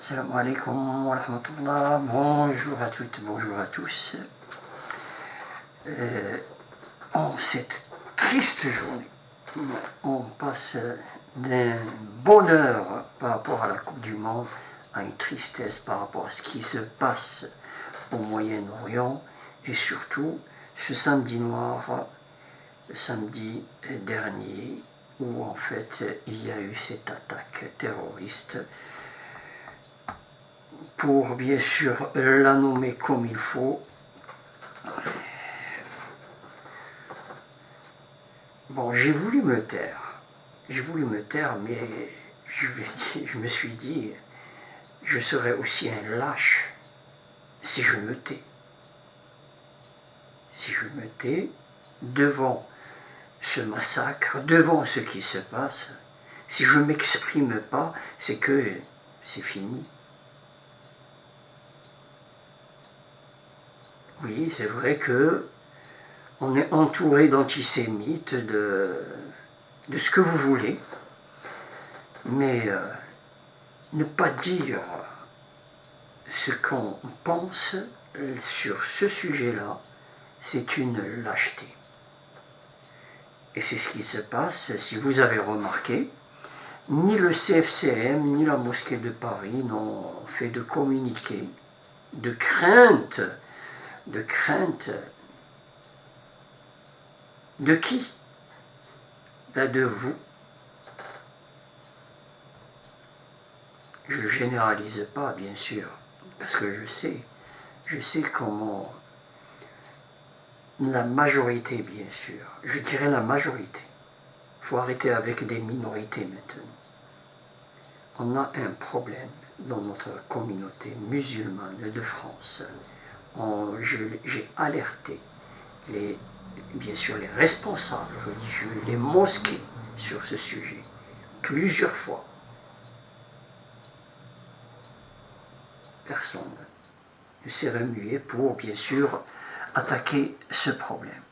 Salam alaikum wa rahmatullah, bonjour à toutes, bonjour à tous. En cette triste journée, on passe d'un bonheur par rapport à la Coupe du Monde à une tristesse par rapport à ce qui se passe au Moyen-Orient et surtout ce samedi noir, le samedi dernier, où en fait il y a eu cette attaque terroriste. Pour bien sûr la nommer comme il faut. Bon, j'ai voulu me taire, mais je me suis dit, je serais aussi un lâche si je me tais. Si je me tais devant ce massacre, devant ce qui se passe, si je ne m'exprime pas, c'est que c'est fini. Oui, c'est vrai que on est entouré d'antisémites, de ce que vous voulez, mais ne pas dire ce qu'on pense sur ce sujet-là, c'est une lâcheté. Et c'est ce qui se passe, si vous avez remarqué, ni le CFCM, ni la mosquée de Paris n'ont fait de communiqué, de crainte. De qui? De vous. Je ne généralise pas, bien sûr, parce que je sais comment la majorité, bien sûr, je dirais la majorité. Il faut arrêter avec des minorités maintenant. On a un problème dans notre communauté musulmane de France. J'ai alerté bien sûr les responsables religieux, les mosquées sur ce sujet, plusieurs fois. Personne ne s'est remué pour, bien sûr, attaquer ce problème.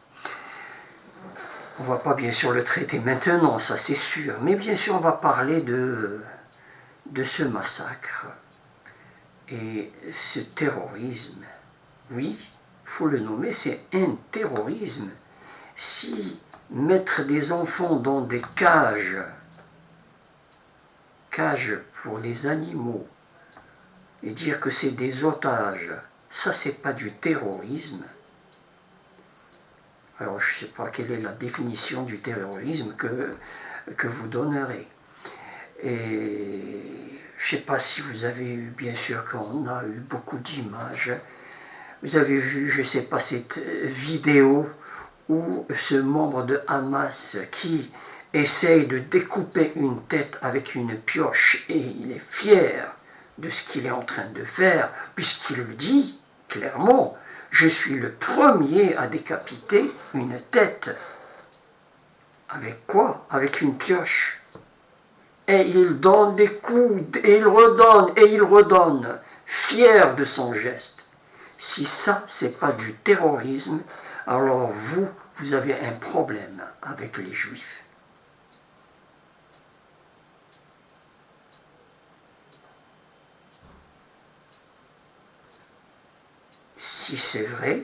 On ne va pas, bien sûr, le traiter maintenant, ça c'est sûr, mais bien sûr, on va parler de ce massacre et ce terrorisme. Oui, il faut le nommer, c'est un terrorisme. Si mettre des enfants dans des cages pour les animaux, et dire que c'est des otages, ça c'est pas du terrorisme. Alors je ne sais pas quelle est la définition du terrorisme que vous donnerez. Et je ne sais pas si vous avez eu, bien sûr qu'on a eu beaucoup d'images. Vous avez vu, je ne sais pas, cette vidéo où ce membre de Hamas qui essaye de découper une tête avec une pioche et il est fier de ce qu'il est en train de faire, puisqu'il le dit clairement, je suis le premier à décapiter une tête. Avec quoi? Avec une pioche. Et il donne des coups, et il redonne, fier de son geste. Si ça, c'est pas du terrorisme, alors vous avez un problème avec les Juifs. Si c'est vrai,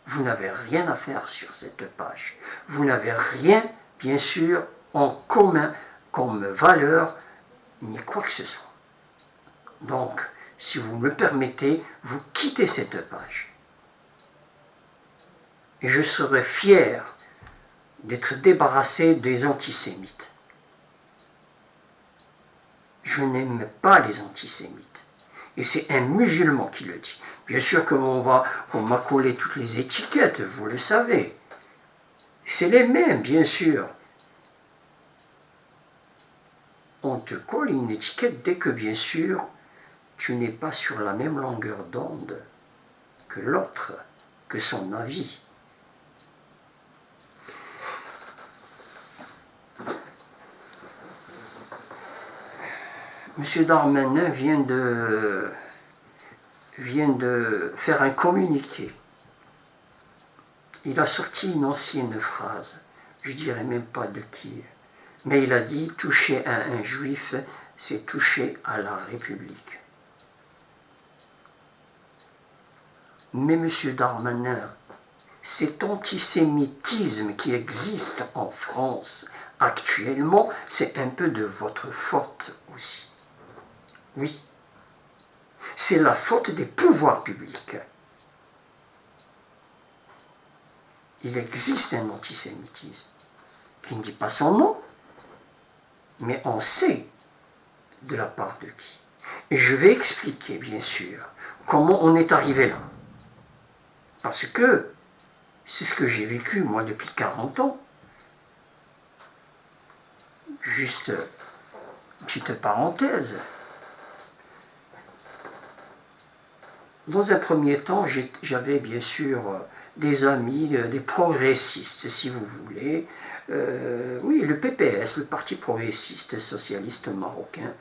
vous n'avez rien à faire sur cette page. Vous n'avez rien, bien sûr, en commun comme valeur, ni quoi que ce soit. Donc, si vous me permettez, vous quittez cette page. Et je serai fier d'être débarrassé des antisémites. Je n'aime pas les antisémites. Et c'est un musulman qui le dit. Bien sûr qu'on m'a collé toutes les étiquettes, vous le savez. C'est les mêmes, bien sûr. On te colle une étiquette dès que, bien sûr, tu n'es pas sur la même longueur d'onde que l'autre, que son avis. M. Darmanin vient de faire un communiqué. Il a sorti une ancienne phrase, je ne dirais même pas de qui, mais il a dit « toucher à un juif, c'est toucher à la République ». Mais M. Darmanin, cet antisémitisme qui existe en France actuellement, c'est un peu de votre faute aussi. Oui, c'est la faute des pouvoirs publics. Il existe un antisémitisme qui ne dit pas son nom, mais on sait de la part de qui. Et je vais expliquer, bien sûr, comment on est arrivé là. Parce que c'est ce que j'ai vécu, moi, depuis 40 ans. Juste une petite parenthèse. Dans un premier temps, j'avais bien sûr des amis, des progressistes, si vous voulez. Oui, le PPS, le Parti progressiste socialiste marocain.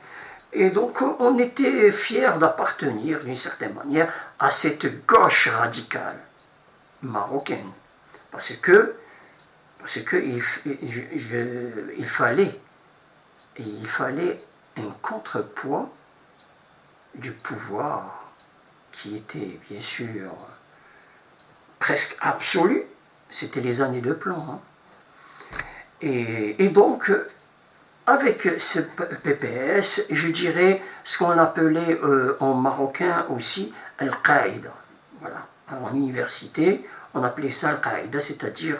Et donc, on était fiers d'appartenir, d'une certaine manière, à cette gauche radicale marocaine. Parce que il fallait un contrepoids du pouvoir qui était bien sûr presque absolu. C'était les années de plomb. Hein. Et donc, avec ce PPS, je dirais ce qu'on appelait en marocain aussi Al-Qaïda. Voilà. En université, on appelait ça Al-Qaïda, c'est-à-dire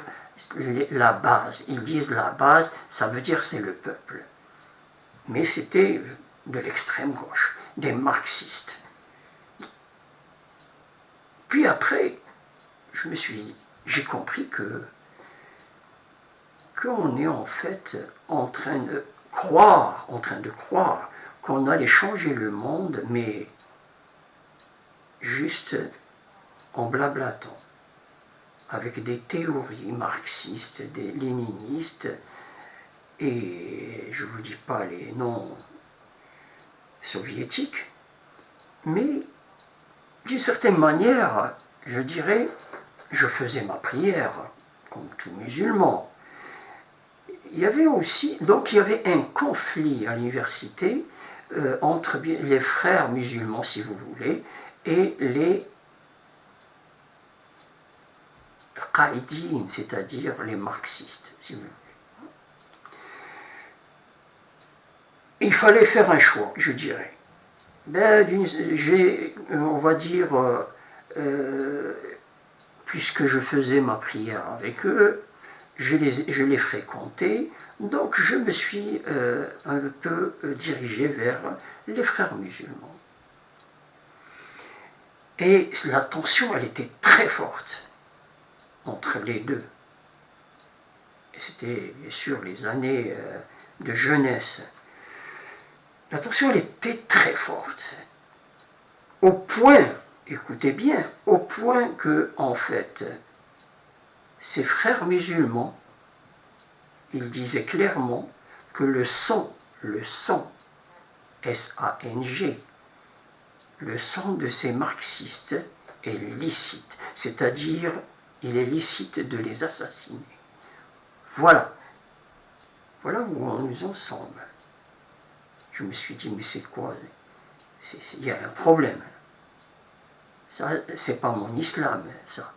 la base. Ils disent la base, ça veut dire c'est le peuple. Mais c'était de l'extrême gauche, des marxistes. Puis après, j'ai compris qu'on est en fait en train de croire qu'on allait changer le monde, mais juste en blablatant, avec des théories marxistes, des léninistes, et je ne vous dis pas les noms soviétiques, mais d'une certaine manière, je dirais, je faisais ma prière, comme tout musulman. Il y avait aussi, donc il y avait un conflit à l'université entre les frères musulmans, si vous voulez, et les qaïdines, c'est-à-dire les marxistes, si vous voulez. Il fallait faire un choix, je dirais. On va dire, puisque je faisais ma prière avec eux, je les fréquentais, donc je me suis un peu dirigé vers les frères musulmans. Et la tension, elle était très forte entre les deux. Et c'était bien sûr les années de jeunesse. La tension, elle était très forte. Au point, écoutez bien, au point que, en fait, ces frères musulmans, ils disaient clairement que le sang, S-A-N-G, le sang de ces marxistes est licite, c'est-à-dire il est licite de les assassiner. Voilà. Voilà où nous en sommes. Je me suis dit, mais c'est quoi? Il y a un problème. Ça, c'est pas mon islam, ça.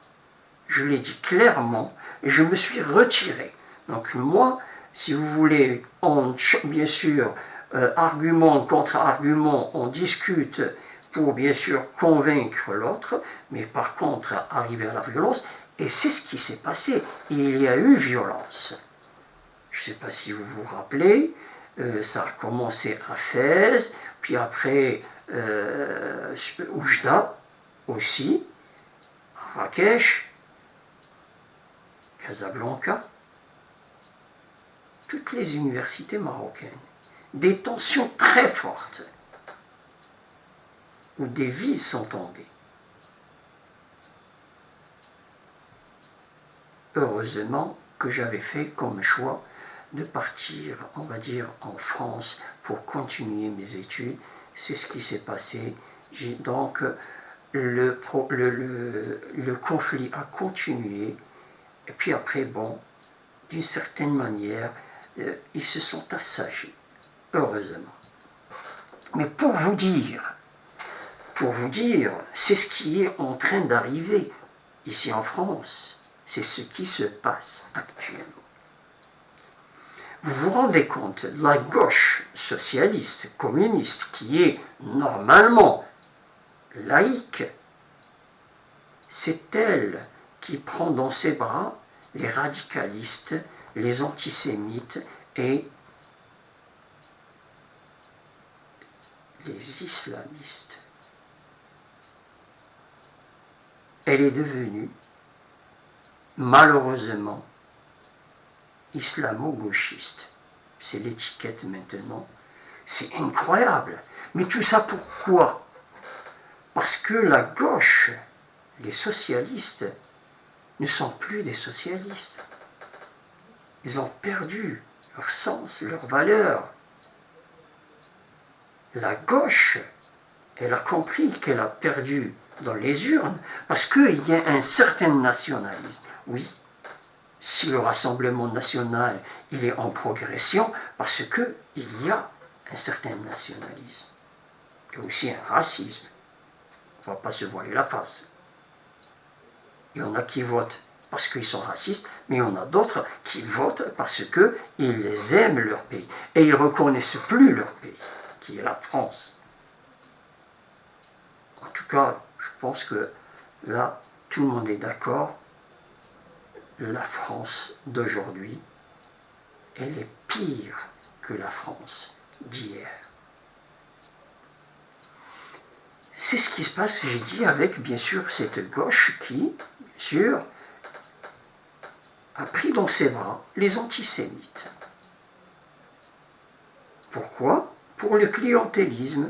Je l'ai dit clairement et je me suis retiré. Donc moi, si vous voulez, bien sûr, argument contre argument, on discute pour bien sûr convaincre l'autre, mais par contre arriver à la violence, et c'est ce qui s'est passé. Il y a eu violence. Je ne sais pas si vous vous rappelez, ça a commencé à Fès, puis après Oujda aussi, Marrakech, Casablanca, toutes les universités marocaines. Des tensions très fortes, où des vies sont tombées. Heureusement que j'avais fait comme choix de partir, on va dire, en France pour continuer mes études. C'est ce qui s'est passé. Donc, le conflit a continué. Et puis après, bon, d'une certaine manière, ils se sont assagis, heureusement. Mais pour vous dire pour vous dire, c'est ce qui est en train d'arriver ici en France. C'est ce qui se passe actuellement. Vous vous rendez compte, la gauche socialiste, communiste, qui est normalement laïque, c'est elle qui prend dans ses bras les radicalistes, les antisémites et les islamistes. Elle est devenue, malheureusement, islamo-gauchiste. C'est l'étiquette maintenant. C'est incroyable. Mais tout ça pourquoi? Parce que la gauche, les socialistes, ne sont plus des socialistes. Ils ont perdu leur sens, leur valeur. La gauche, elle a compris qu'elle a perdu dans les urnes parce qu'il y a un certain nationalisme. Oui, si le Rassemblement national il est en progression, parce qu'il y a un certain nationalisme. Il y a aussi un racisme. On ne va pas se voiler la face. Il y en a qui votent parce qu'ils sont racistes, mais il y en a d'autres qui votent parce qu'ils aiment leur pays. Et ils ne reconnaissent plus leur pays, qui est la France. En tout cas, je pense que là, tout le monde est d'accord. La France d'aujourd'hui, elle est pire que la France d'hier. C'est ce qui se passe, j'ai dit, avec bien sûr cette gauche qui, bien sûr, a pris dans ses bras les antisémites. Pourquoi? Pour le clientélisme.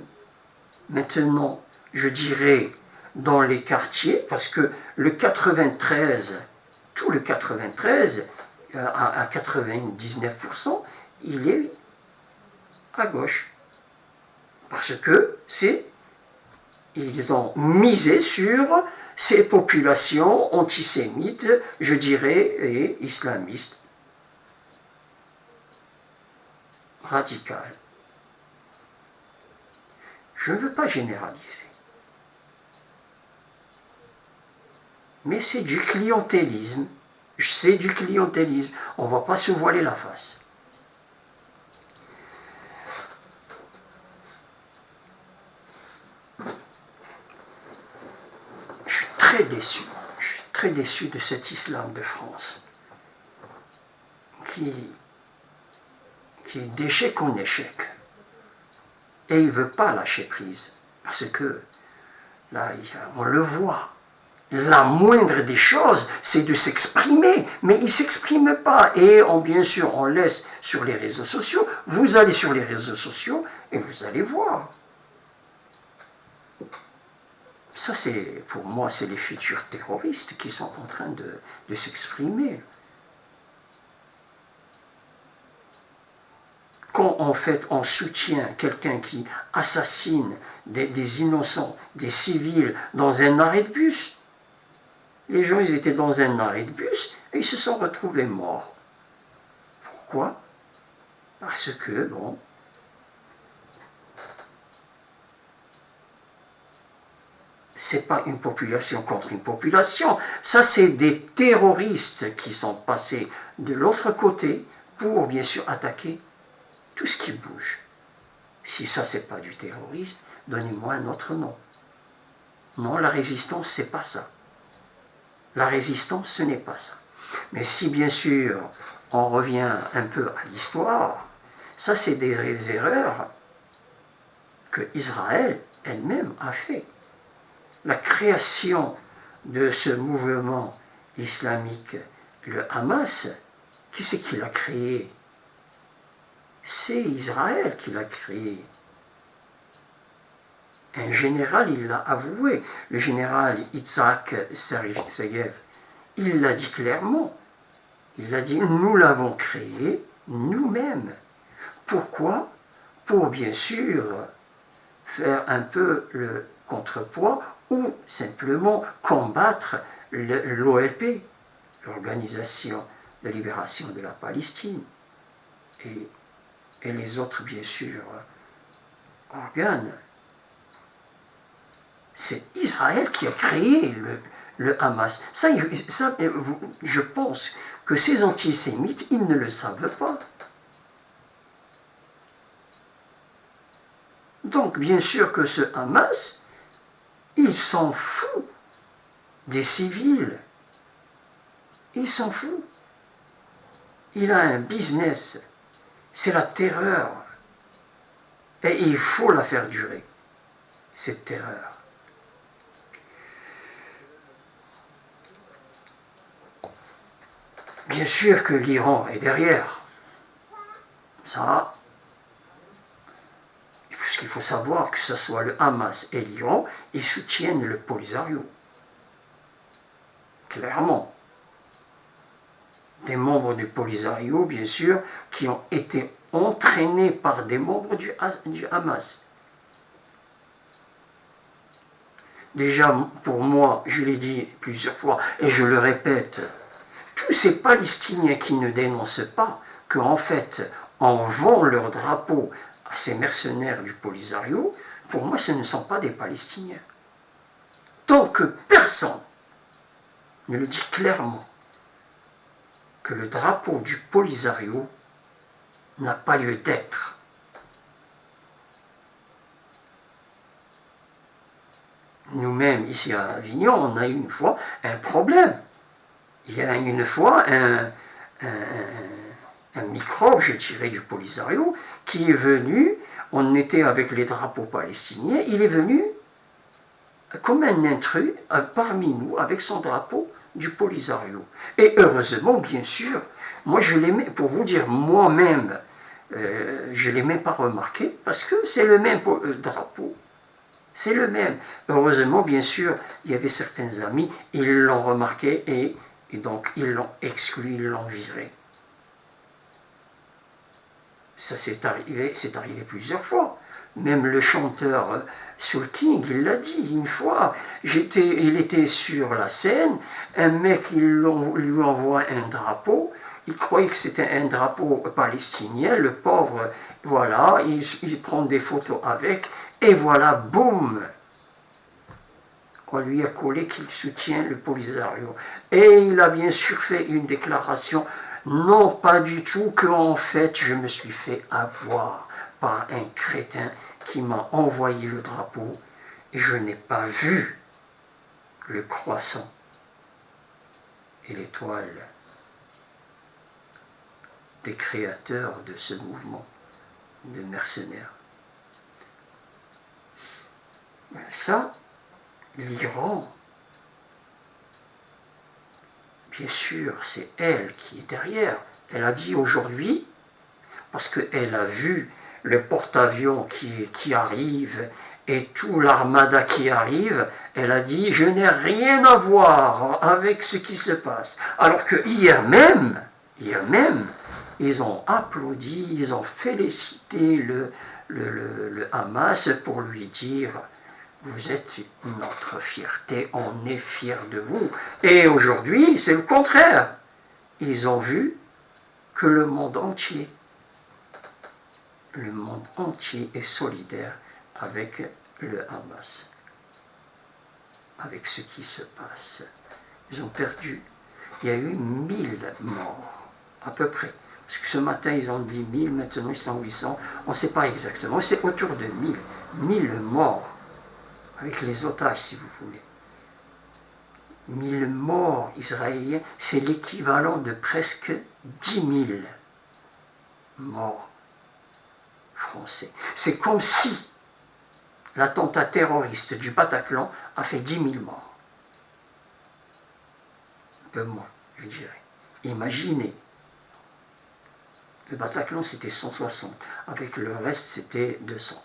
Maintenant, je dirais dans les quartiers, parce que le 93, tout le 93, à 99%, il est à gauche. Parce que ils ont misé sur ces populations antisémites, je dirais, et islamistes, radicales. Je ne veux pas généraliser. Mais c'est du clientélisme. C'est du clientélisme. On ne va pas se voiler la face. Je suis très déçu. Je suis très déçu de cet islam de France qui est d'échec en échec. Et il ne veut pas lâcher prise. Parce que, là, on le voit. La moindre des choses, c'est de s'exprimer, mais il ne s'exprime pas. Et bien sûr, on laisse sur les réseaux sociaux. Vous allez sur les réseaux sociaux et vous allez voir. Ça, pour moi, c'est les futurs terroristes qui sont en train de s'exprimer. Quand en fait on soutient quelqu'un qui assassine des innocents, des civils dans un arrêt de bus, les gens ils étaient dans un arrêt de bus et ils se sont retrouvés morts. Pourquoi? Parce que, bon, c'est pas une population contre une population, ça c'est des terroristes qui sont passés de l'autre côté pour bien sûr attaquer tout ce qui bouge. Si ça c'est pas du terrorisme, donnez-moi un autre nom. Non, la résistance c'est pas ça. La résistance ce n'est pas ça. Mais si bien sûr on revient un peu à l'histoire, ça c'est des erreurs que Israël elle-même a fait. La création de ce mouvement islamique, le Hamas, qui c'est qui l'a créé? C'est Israël qui l'a créé. Un général, il l'a avoué, le général Yitzhak Segev, il l'a dit clairement. Il a dit, nous l'avons créé nous-mêmes. Pourquoi? Pour bien sûr faire un peu le contrepoids ou simplement combattre l'OLP, l'Organisation de libération de la Palestine, et les autres, bien sûr, organes. C'est Israël qui a créé le Hamas. Ça, je pense que ces antisémites, ils ne le savent pas. Donc, bien sûr que ce Hamas, il s'en fout des civils. Il s'en fout. Il a un business. C'est la terreur. Et il faut la faire durer, cette terreur. Bien sûr que l'Iran est derrière. Ça, il faut savoir que ce soit le Hamas et l'Iran, ils soutiennent le Polisario. Clairement. Des membres du Polisario, bien sûr, qui ont été entraînés par des membres du Hamas. Déjà, pour moi, je l'ai dit plusieurs fois, et je le répète, tous ces Palestiniens qui ne dénoncent pas qu'en fait, on vend leur drapeau à ces mercenaires du Polisario, pour moi, ce ne sont pas des Palestiniens. Tant que personne ne le dit clairement, que le drapeau du Polisario n'a pas lieu d'être. Nous-mêmes, ici à Avignon, on a eu une fois un problème. Il y a une fois un microbe, je dirais, du Polisario, qui est venu, on était avec les drapeaux palestiniens, il est venu comme un intrus parmi nous, avec son drapeau du Polisario. Et heureusement, bien sûr, moi je l'aimais, pour vous dire, moi-même, je ne l'ai même pas remarqué, parce que c'est le même drapeau. C'est le même. Heureusement, bien sûr, il y avait certains amis, ils l'ont remarqué et donc ils l'ont exclu, ils l'ont viré. Ça c'est arrivé plusieurs fois. Même le chanteur Soul King, il l'a dit une fois. Il était sur la scène, un mec lui envoie un drapeau. Il croyait que c'était un drapeau palestinien. Le pauvre, voilà, il prend des photos avec. Et voilà, boum, on lui a collé qu'il soutient le Polisario. Et il a bien sûr fait une déclaration, non pas du tout, qu'en fait je me suis fait avoir par un crétin qui m'a envoyé le drapeau et je n'ai pas vu le croissant et l'étoile des créateurs de ce mouvement de mercenaires. Ça, l'Iran, bien sûr, c'est elle qui est derrière. Elle a dit aujourd'hui, parce qu'elle a vu le porte-avions qui arrive et tout l'armada qui arrive, elle a dit « Je n'ai rien à voir avec ce qui se passe ». Alors que hier même, ils ont applaudi, ils ont félicité le Hamas pour lui dire « Vous êtes notre fierté, on est fiers de vous ». Et aujourd'hui, c'est le contraire. Ils ont vu que le monde entier est solidaire avec le Hamas, avec ce qui se passe. Ils ont perdu. Il y a eu 1000 morts, à peu près. Parce que ce matin, ils ont dit 1000, maintenant ils sont 800. On ne sait pas exactement. C'est autour de 1000. 1000 morts, avec les otages, si vous voulez. 1000 morts israéliens, c'est l'équivalent de presque 10 000 morts français. C'est comme si l'attentat terroriste du Bataclan a fait 10 000 morts. Un peu moins, je dirais. Imaginez. Le Bataclan, c'était 160. Avec le reste, c'était 200.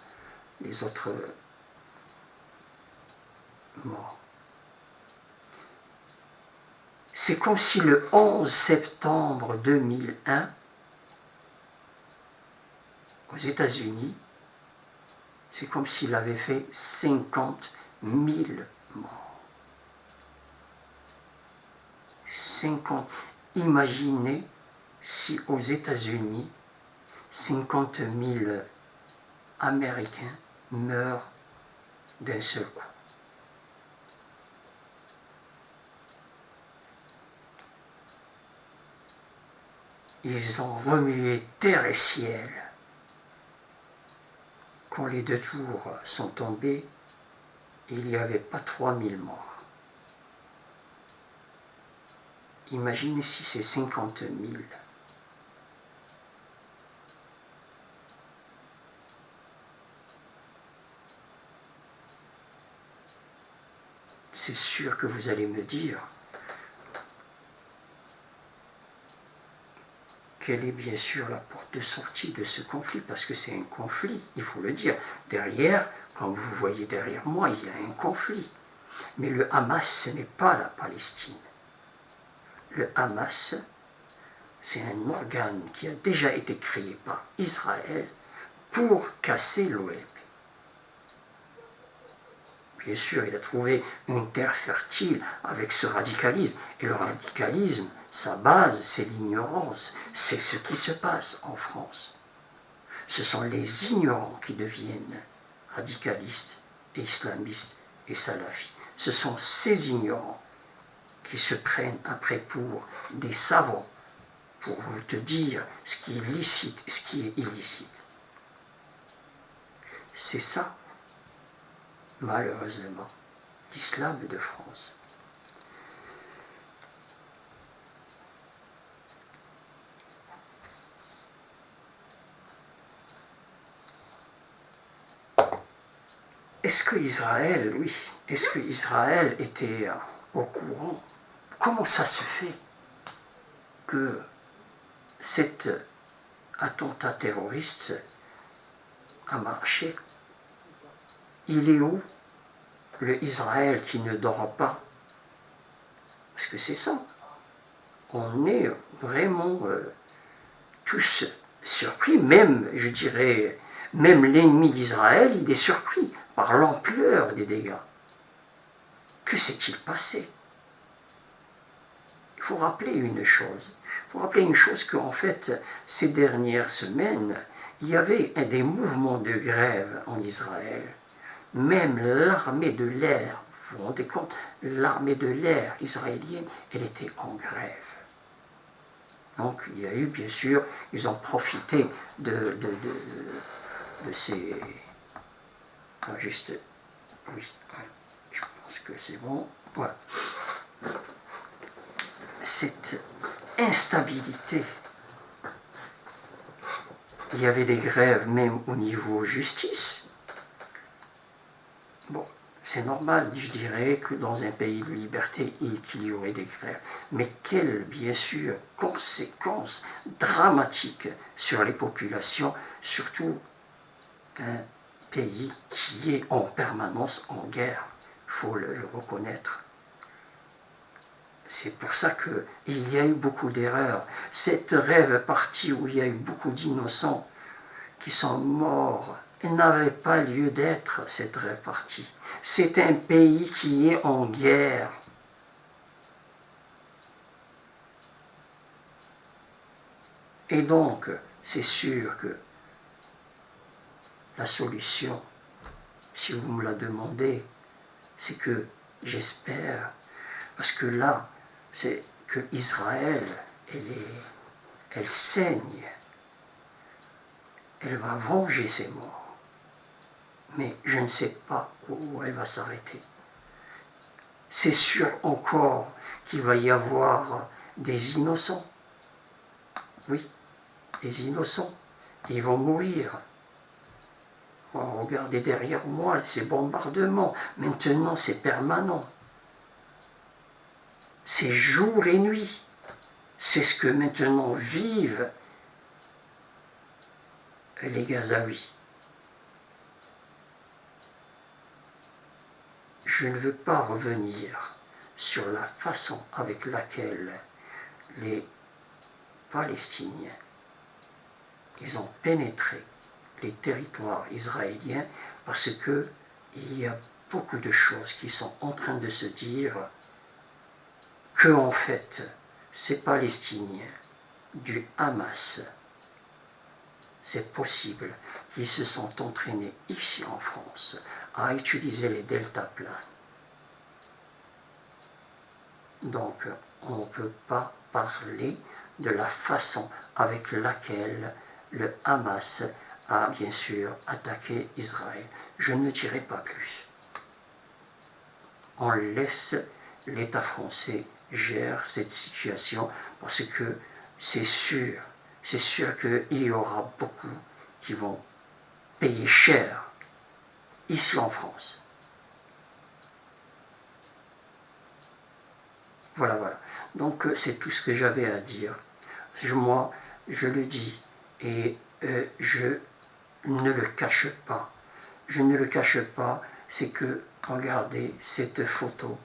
Les autres morts. C'est comme si le 11 septembre 2001, aux États-Unis, c'est comme s'il avait fait 50 000 morts. 50. Imaginez si aux États-Unis, 50 000 Américains meurent d'un seul coup. Ils ont remué terre et ciel. Quand les 2 tours sont tombées, il n'y avait pas 3000 morts. Imaginez si c'est 50 000. C'est sûr que vous allez me dire quelle est bien sûr la porte de sortie de ce conflit, parce que c'est un conflit, il faut le dire. Derrière, comme vous voyez derrière moi, il y a un conflit. Mais le Hamas, ce n'est pas la Palestine. Le Hamas, c'est un organe qui a déjà été créé par Israël pour casser l'OLP. Bien sûr, il a trouvé une terre fertile avec ce radicalisme. Et le radicalisme, sa base, c'est l'ignorance. C'est ce qui se passe en France. Ce sont les ignorants qui deviennent radicalistes et islamistes et salafis. Ce sont ces ignorants qui se prennent après pour des savants pour vous te dire ce qui est licite et ce qui est illicite. C'est ça, malheureusement, l'islam de France. Est-ce que Israël, oui, est-ce que Israël était au courant? Comment ça se fait que cet attentat terroriste a marché? Il est où le Israël qui ne dort pas? Parce que c'est ça. On est vraiment tous surpris, même, je dirais, même l'ennemi d'Israël, il est surpris par l'ampleur des dégâts. Que s'est-il passé? Il faut rappeler une chose. Il faut rappeler une chose qu'en fait, ces dernières semaines, il y avait des mouvements de grève en Israël. Même l'armée de l'air, vous vous rendez compte, l'armée de l'air israélienne, elle était en grève. Donc il y a eu, bien sûr, ils ont profité de ces... Ah, juste, oui, je pense que c'est bon. Voilà. Cette instabilité. Il y avait des grèves même au niveau justice. Bon, c'est normal, je dirais, que dans un pays de liberté, qu'il y aurait des grèves. Mais quelles, bien sûr, conséquences dramatiques sur les populations, surtout un pays qui est en permanence en guerre, il faut le reconnaître. C'est pour ça qu'il y a eu beaucoup d'erreurs. Cette rêve partie où il y a eu beaucoup d'innocents qui sont morts, elle n'avait pas lieu d'être, cette rêve partie. C'est un pays qui est en guerre. Et donc, c'est sûr que la solution, si vous me la demandez, c'est que j'espère, parce que là, c'est que Israël, elle saigne, elle va venger ses morts. Mais je ne sais pas où elle va s'arrêter. C'est sûr encore qu'il va y avoir des innocents. Oui, des innocents. Ils vont mourir. Regardez derrière moi ces bombardements. Maintenant, c'est permanent. C'est jour et nuit. C'est ce que maintenant vivent les Gazaouis. Je ne veux pas revenir sur la façon avec laquelle les Palestiniens ils ont pénétré les territoires israéliens parce qu'il y a beaucoup de choses qui sont en train de se dire que en fait ces Palestiniens du Hamas, c'est possible qu'ils se sont entraînés ici en France à utiliser les deltaplanes. Donc on ne peut pas parler de la façon avec laquelle le Hamas a bien sûr attaqué Israël. Je ne dirai pas plus. On laisse l'État français gérer cette situation parce que c'est sûr qu'il y aura beaucoup qui vont payer cher ici en France. Voilà. Donc c'est tout ce que j'avais à dire. Moi, je le dis et je ne le cache pas. Je ne le cache pas, c'est que, regardez cette photo,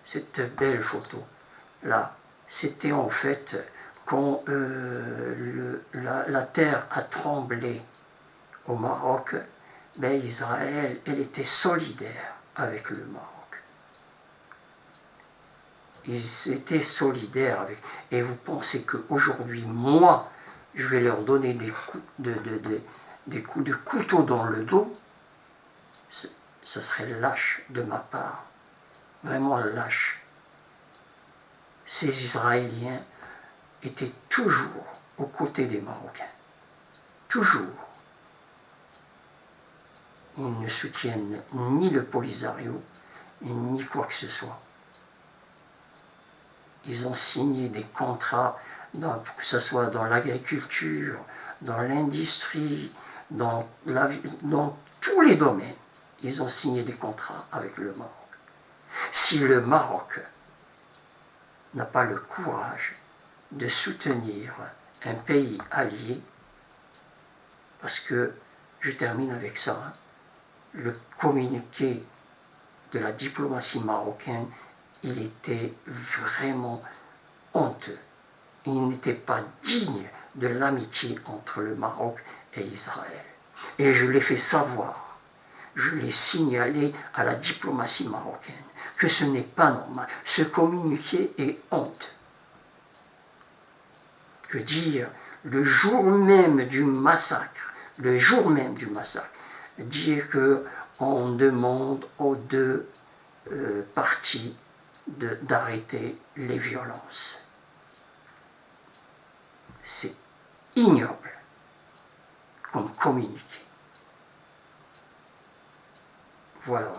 cette belle photo. Là, c'était en fait quand la terre a tremblé au Maroc, ben Israël, elle était solidaire avec le Maroc. Ils étaient solidaires avec. Et vous pensez qu'aujourd'hui, moi, je vais leur donner des coups de couteau dans le dos, ça serait lâche de ma part. Vraiment lâche. Ces Israéliens étaient toujours aux côtés des Marocains. Toujours. Ils ne soutiennent ni le Polisario, ni quoi que ce soit. Ils ont signé des contrats, que ce soit dans l'agriculture, dans l'industrie, dans tous les domaines. Ils ont signé des contrats avec le Maroc. Si le Maroc n'a pas le courage de soutenir un pays allié, parce que, je termine avec ça, le communiqué de la diplomatie marocaine, il était vraiment honteux. Il n'était pas digne de l'amitié entre le Maroc et Israël. Et je l'ai fait savoir, je l'ai signalé à la diplomatie marocaine, que ce n'est pas normal. Ce communiqué est honte. Que dire, le jour même du massacre, dire qu'on demande aux deux parties d'arrêter les violences. C'est ignoble comme communiqué. Voilà.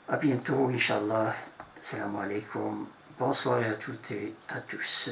À bientôt, Inch'Allah. Salam alaikum. Bonsoir à toutes et à tous.